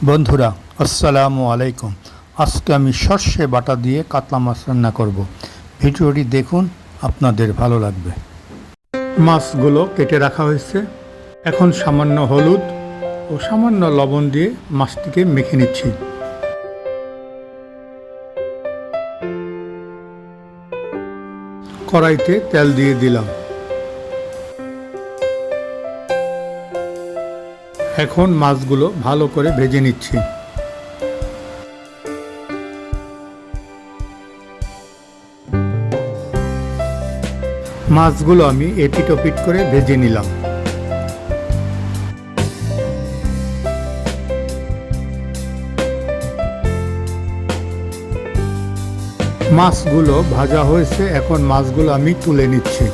বন্ধুরা আসসালামু আলাইকুম। আজকে আমি সর্ষে বাটা দিয়ে কাতলা মাছ রান্না করব। ভিডিওটি দেখুন, আপনাদের ভালো লাগবে। মাছগুলো কেটে রাখা হয়েছে। এখন সামান্য হলুদ ও সামান্য লবণ দিয়ে মাছটিকে মেখে নিচ্ছি। কড়াইতে তেল দিয়ে দিলাম। এখন মাছগুলো ভালো করে ভেজে নিচ্ছি। মাছগুলো আমি এপিট ওপিট করে ভেজে নিলাম। মাছগুলো ভাজা হয়েছে, এখন মাছগুলো আমি তুলে নিচ্ছি।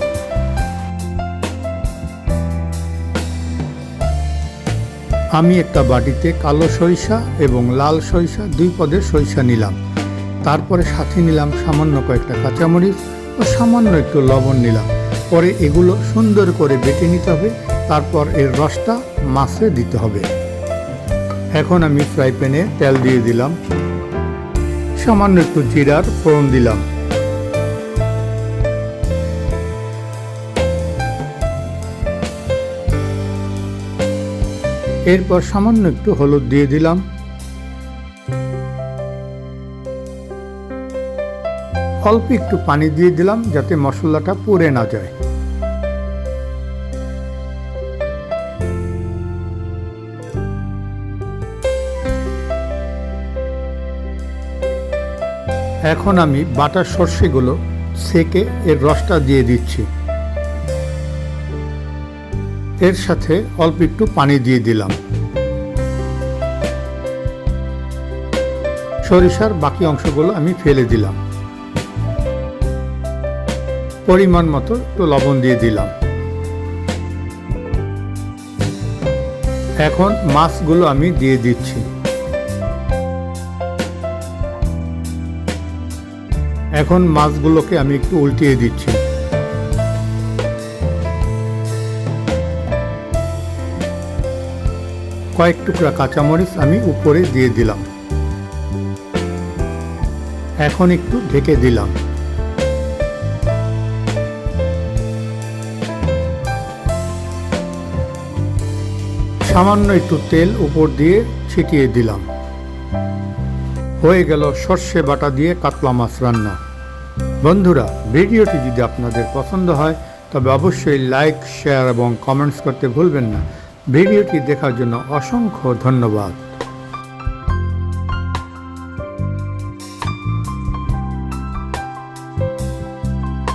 আমি একটা বাটিতে কালো সরিষা এবং লাল সরিষা দুই পদের সরিষা নিলাম। তারপরে সাথে নিলাম সামান্য কয়েকটা কাঁচামরিচ ও সামান্য একটু লবণ নিলাম। পরে এগুলো সুন্দর করে বেটে নিতে হবে, তারপর এর রসটা মাছে দিতে হবে। এখন আমি ফ্রাই প্যানে তেল দিয়ে দিলাম, সামান্য একটু জিরার ফোড়ন দিলাম। এরপর সামান্য একটু হলুদ দিয়ে দিলাম। অল্প একটু পানি দিয়ে দিলাম যাতে মশলাটা পুড়ে না যায়। এখন আমি বাটা সর্ষেগুলো সেকে এর রসটা দিয়ে দিচ্ছি। এর সাথে অল্প একটু পানি দিয়ে দিলাম। সরিষার বাকি অংশগুলো আমি ফেলে দিলাম। পরিমাণ মতো একটু লবণ দিয়ে দিলাম। এখন মাছগুলো আমি দিয়ে দিচ্ছি। এখন মাছগুলোকে আমি একটু উল্টিয়ে দিচ্ছি। কয়েক টুকরা কাঁচামরিচ আমি উপরে দিয়ে দিলাম। এখন একটু ঢেকে দিলাম। সামান্য একটু তেল উপর দিয়ে ছিটিয়ে দিলাম। হয়ে গেল সর্ষে বাটা দিয়ে কাতলা মাছ রান্না। বন্ধুরা, ভিডিওটি যদি আপনাদের পছন্দ হয় তবে অবশ্যই লাইক, শেয়ার এবং কমেন্টস করতে ভুলবেন না। ভিডিওটি দেখার জন্য অসংখ্য ধন্যবাদ।